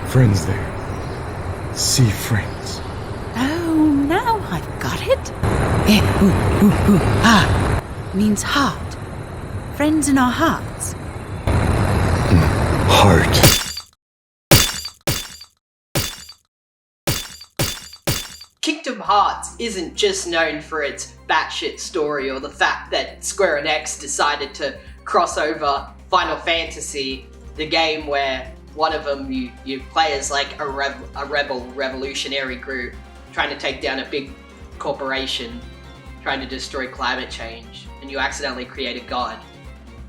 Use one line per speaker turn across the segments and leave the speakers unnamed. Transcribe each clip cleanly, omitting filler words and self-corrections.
Friends there. See friends.
Oh, now I've got it. Means heart. Friends in our hearts.
Heart.
Kingdom Hearts isn't just known for its batshit story or the fact that Square Enix decided to cross over Final Fantasy, the game where one of them you play as like a revolutionary group trying to take down a big corporation, trying to destroy climate change, and you accidentally create a god.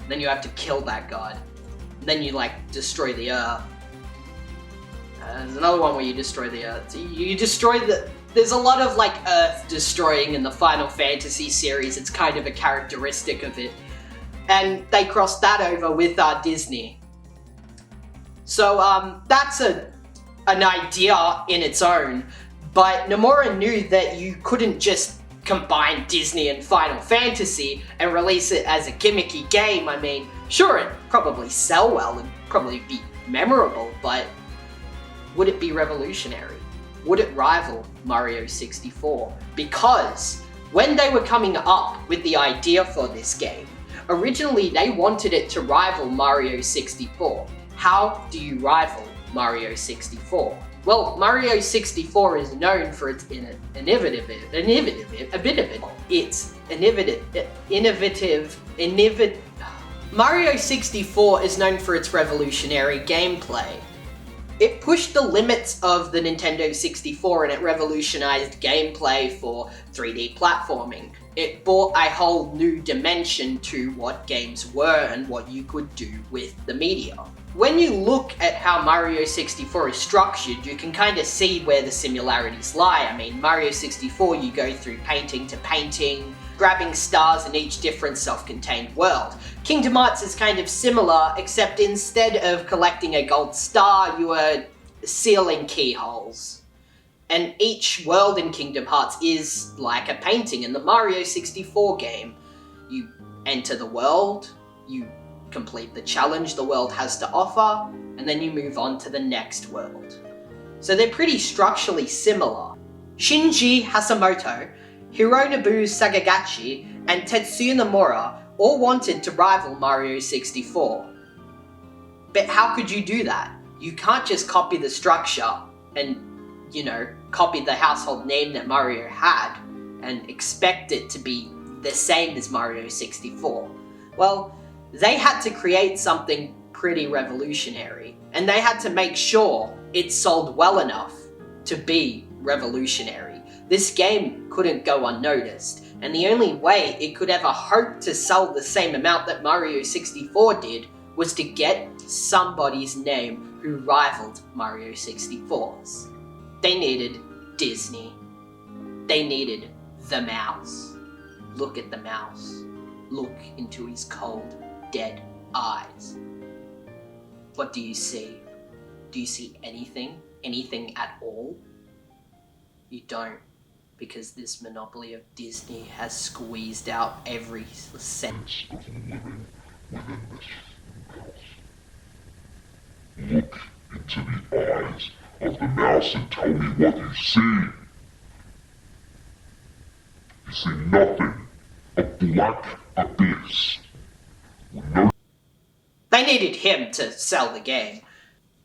And then you have to kill that god. And then you like destroy the earth. There's another one where you destroy the earth. You destroy there's a lot of like earth destroying in the Final Fantasy series. It's kind of a characteristic of it. And they crossed that over with Disney. So that's an idea in its own. But Nomura knew that you couldn't just combine Disney and Final Fantasy and release it as a gimmicky game. I mean, sure, it'd probably sell well and probably be memorable, but would it be revolutionary? Would it rival Mario 64? Because when they were coming up with the idea for this game, originally they wanted it to rival Mario 64. How do you rival Mario 64? Well, Mario 64 is known for its innovative. Mario 64 is known for its revolutionary gameplay. It pushed the limits of the Nintendo 64 and it revolutionized gameplay for 3D platforming. It brought a whole new dimension to what games were and what you could do with the media. When you look at how Mario 64 is structured, you can kind of see where the similarities lie. I mean, Mario 64, you go through painting to painting, grabbing stars in each different self-contained world. Kingdom Hearts is kind of similar, except instead of collecting a gold star, you are sealing keyholes. And each world in Kingdom Hearts is like a painting. In the Mario 64 game, you enter the world, you complete the challenge the world has to offer, and then you move on to the next world. So they're pretty structurally similar. Shinji Hashimoto, Hironobu Sagagachi, and Tetsuya Nomura all wanted to rival Mario 64. But how could you do that? You can't just copy the structure and, copy the household name that Mario had and expect it to be the same as Mario 64. Well, they had to create something pretty revolutionary, and they had to make sure it sold well enough to be revolutionary. This game couldn't go unnoticed, and the only way it could ever hope to sell the same amount that Mario 64 did was to get somebody's name who rivaled Mario 64's. They needed Disney. They needed the mouse. Look at the mouse. Look into his cold, dead eyes. What do you see? Do you see anything? Anything at all? You don't, because this monopoly of Disney has squeezed out every sense of living within this house.
Look into the eyes of the mouse and tell me what you see. You see nothing. A black abyss.
They needed him to sell the game.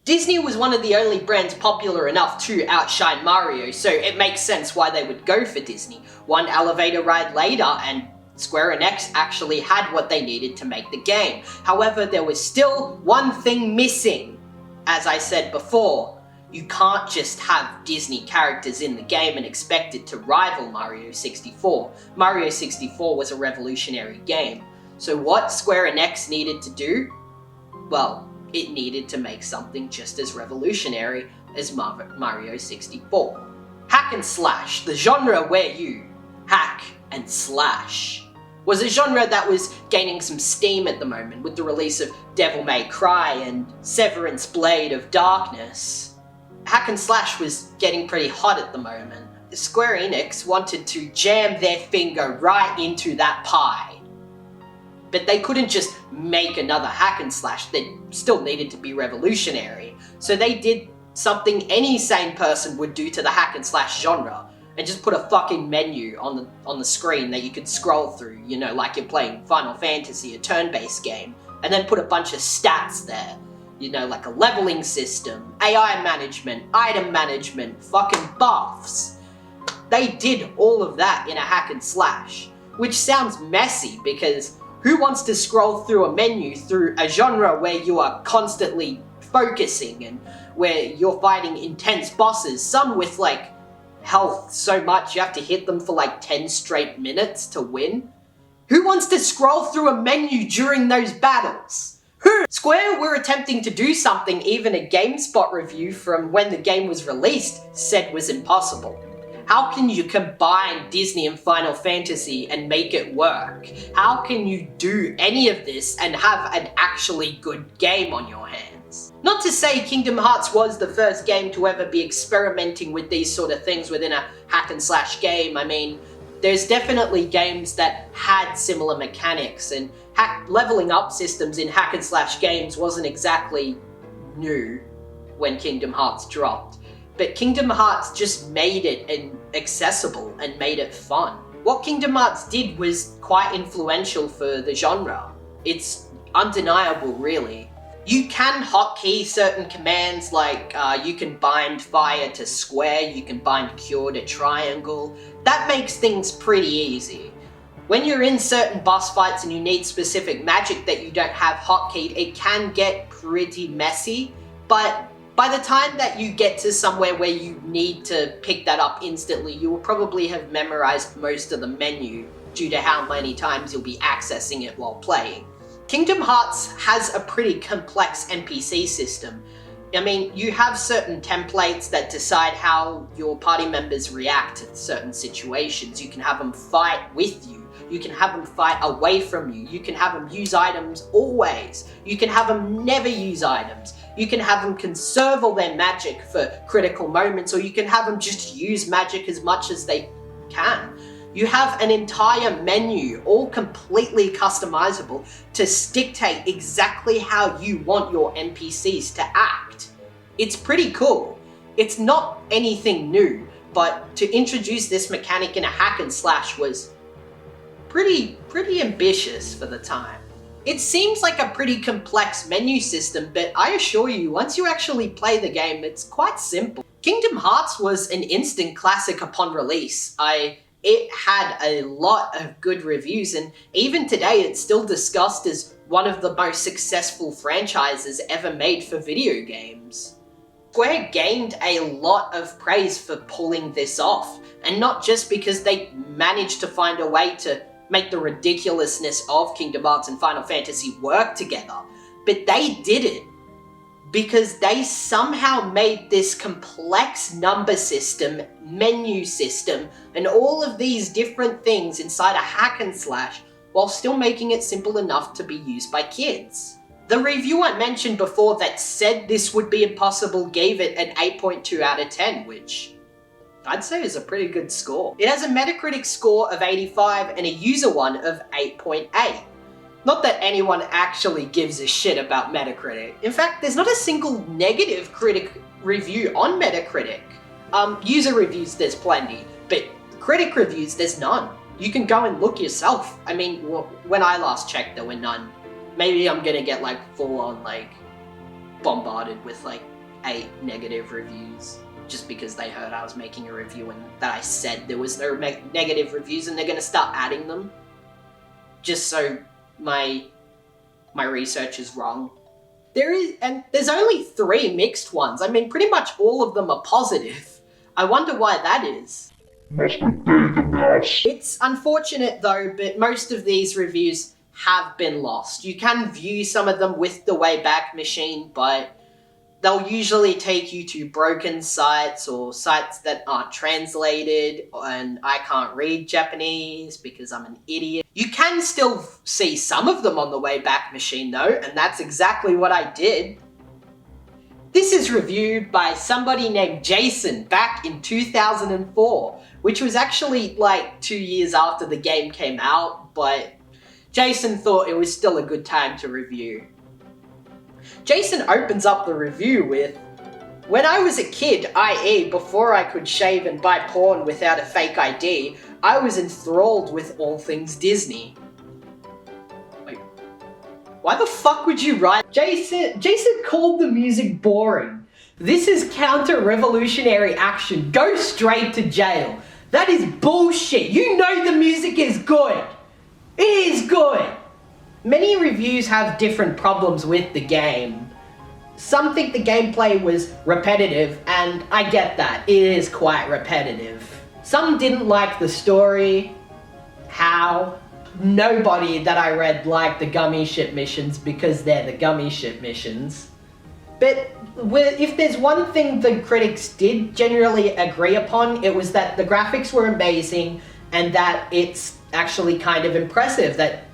Disney was one of the only brands popular enough to outshine Mario, so it makes sense why they would go for Disney. One elevator ride later, and Square Enix actually had what they needed to make the game. However, there was still one thing missing. As I said before, you can't just have Disney characters in the game and expect it to rival Mario 64. Mario 64 was a revolutionary game. So what Square Enix needed to do? Well, it needed to make something just as revolutionary as Mario 64. Hack and slash, the genre where you hack and slash, was a genre that was gaining some steam at the moment with the release of Devil May Cry and Severance Blade of Darkness. Hack and slash was getting pretty hot at the moment. Square Enix wanted to jam their finger right into that pie. But they couldn't just make another hack and slash, they still needed to be revolutionary. So they did something any sane person would do to the hack and slash genre, and just put a fucking menu on the screen that you could scroll through, you know, like you're playing Final Fantasy, a turn-based game, and then put a bunch of stats there, you know, like a leveling system, AI management, item management, fucking buffs. They did all of that in a hack and slash, which sounds messy because who wants to scroll through a menu through a genre where you are constantly focusing and where you're fighting intense bosses, some with like health so much you have to hit them for like 10 straight minutes to win? Who wants to scroll through a menu during those battles? Who? Square were attempting to do something even a GameSpot review from when the game was released said was impossible. How can you combine Disney and Final Fantasy and make it work? How can you do any of this and have an actually good game on your hands? Not to say Kingdom Hearts was the first game to ever be experimenting with these sort of things within a hack and slash game. I mean, there's definitely games that had similar mechanics, and leveling up systems in hack and slash games wasn't exactly new when Kingdom Hearts dropped. But Kingdom Hearts just made it accessible and made it fun. What Kingdom Hearts did was quite influential for the genre. It's undeniable, really. You can hotkey certain commands, like you can bind fire to square, you can bind cure to triangle. That makes things pretty easy. When you're in certain boss fights and you need specific magic that you don't have hotkeyed, it can get pretty messy, but by the time that you get to somewhere where you need to pick that up instantly, you will probably have memorized most of the menu due to how many times you'll be accessing it while playing. Kingdom Hearts has a pretty complex NPC system. I mean, you have certain templates that decide how your party members react to certain situations. You can have them fight with you. You can have them fight away from you. You can have them use items always. You can have them never use items. You can have them conserve all their magic for critical moments, or you can have them just use magic as much as they can. You have an entire menu, all completely customizable, to dictate exactly how you want your NPCs to act. It's pretty cool. It's not anything new, but to introduce this mechanic in a hack and slash was pretty ambitious for the time. It seems like a pretty complex menu system, but I assure you, once you actually play the game, it's quite simple. Kingdom Hearts was an instant classic upon release. It had a lot of good reviews, and even today it's still discussed as one of the most successful franchises ever made for video games. Square gained a lot of praise for pulling this off, and not just because they managed to find a way to make the ridiculousness of Kingdom Hearts and Final Fantasy work together, but they did it because they somehow made this complex number system, menu system, and all of these different things inside a hack and slash while still making it simple enough to be used by kids. The review I mentioned before that said this would be impossible gave it an 8.2 out of 10, which I'd say is a pretty good score. It has a Metacritic score of 85 and a user one of 8.8. Not that anyone actually gives a shit about Metacritic. In fact, there's not a single negative critic review on Metacritic. User reviews, there's plenty, but critic reviews, there's none. You can go and look yourself. I mean, when I last checked, there were none. Maybe I'm gonna get like full on like bombarded with like 8 negative reviews just because they heard I was making a review and that I said there was no negative reviews, and they're gonna start adding them just so my research is wrong. There's only 3 mixed ones. I mean, pretty much all of them are positive. I wonder why that is.
Must be big enough.
It's unfortunate though, but most of these reviews have been lost. You can view some of them with the Wayback Machine, but they'll usually take you to broken sites or sites that aren't translated, and I can't read Japanese because I'm an idiot. You can still see some of them on the Wayback Machine though, and that's exactly what I did. This is reviewed by somebody named Jason back in 2004, which was actually like 2 years after the game came out, but Jason thought it was still a good time to review. Jason opens up the review with, When I was a kid, i.e. before I could shave and buy porn without a fake ID, I was enthralled with all things Disney. Wait, why the fuck would you write? Jason called the music boring. This is counter-revolutionary action. Go straight to jail. That is bullshit. You know the music is good. It is good. Many reviews have different problems with the game. Some think the gameplay was repetitive, and I get that. It is quite repetitive. Some didn't like the story. How? Nobody that I read liked the gummy ship missions because they're the gummy ship missions. But if there's one thing the critics did generally agree upon, it was that the graphics were amazing and that it's actually kind of impressive that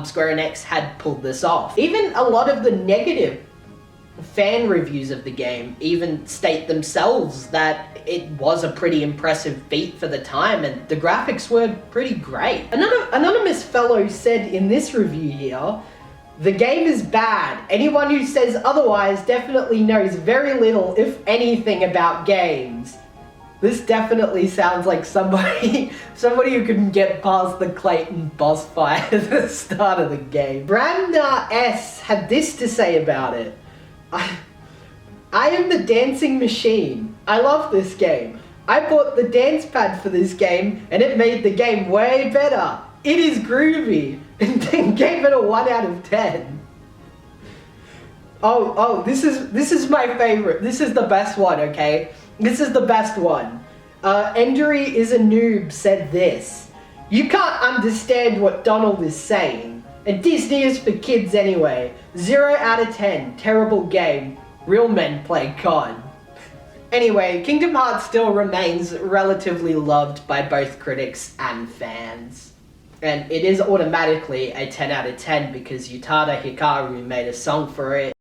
Square Enix had pulled this off. Even a lot of the negative fan reviews of the game even state themselves that it was a pretty impressive feat for the time and the graphics were pretty great. Another anonymous fellow said in this review here, "The game is bad. Anyone who says otherwise definitely knows very little, if anything, about games." This definitely sounds like somebody who couldn't get past the Clayton boss fight at the start of the game. Brandna S had this to say about it. I am the dancing machine. I love this game. I bought the dance pad for this game and it made the game way better. It is groovy. And then gave it a 1 out of 10. Oh, this is my favorite. This is the best one, okay? This is the best one. Endry is a noob said this. "You can't understand what Donald is saying. And Disney is for kids anyway. 0 out of 10. Terrible game. Real men play COD." Anyway, Kingdom Hearts still remains relatively loved by both critics and fans. And it is automatically a 10 out of 10 because Utada Hikaru made a song for it.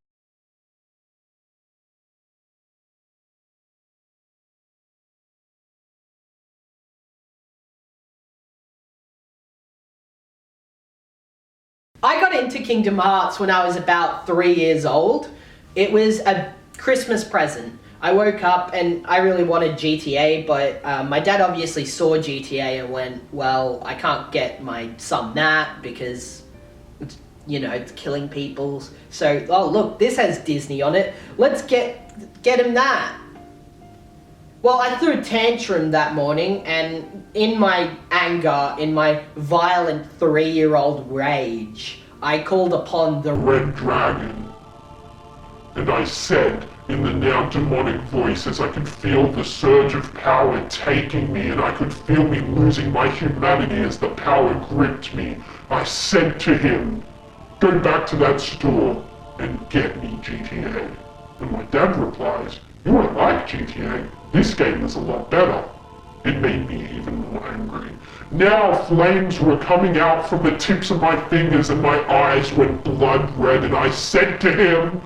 I got into Kingdom Hearts when I was about 3 years old. It was a Christmas present. I woke up and I really wanted GTA, but my dad obviously saw GTA and went, "Well, I can't get my son that because, it's killing people. So, oh look, this has Disney on it. Let's get him that." Well, I threw a tantrum that morning, and in my anger, in my violent 3-year-old rage, I called upon the
Red Dragon. And I said, in the now demonic voice, as I could feel the surge of power taking me and I could feel me losing my humanity as the power gripped me, I said to him, "Go back to that store and get me GTA." And my dad replies, "You won't like GTA. This game is a lot better." It made me even more angry. Now flames were coming out from the tips of my fingers and my eyes went blood red, and I said to him,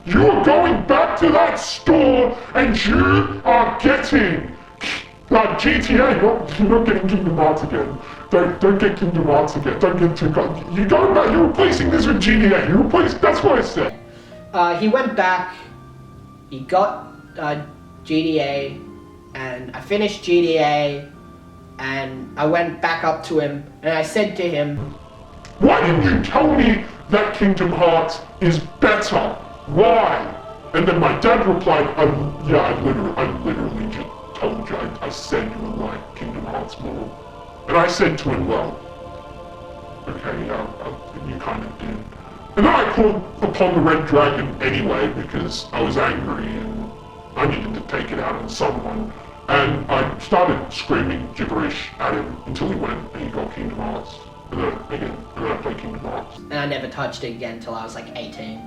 "You are going back to that store and you are getting GTA. You're not getting Kingdom Hearts again. Don't get Kingdom Hearts again. Don't get too close. You're going back. You're replacing this with GTA. That's what I said."
He went back. He got GTA, and I finished GTA, and I went back up to him and I said to him,
"Why didn't you tell me that Kingdom Hearts is better? Why?" And then my dad replied, I literally just told you. I said you would like Kingdom Hearts more." And I said to him, "Well, okay, you kind of did." And then I called upon the Red Dragon anyway because I was angry and I needed to take it out on someone. And I started screaming gibberish at him until he went and he got Kingdom Hearts. And then I played Kingdom Hearts.
And I never touched it again until I was like 18.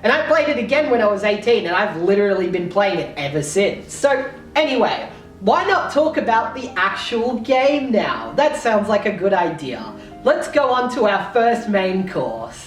And I played it again when I was 18, and I've literally been playing it ever since. So, anyway, why not talk about the actual game now? That sounds like a good idea. Let's go on to our first main course.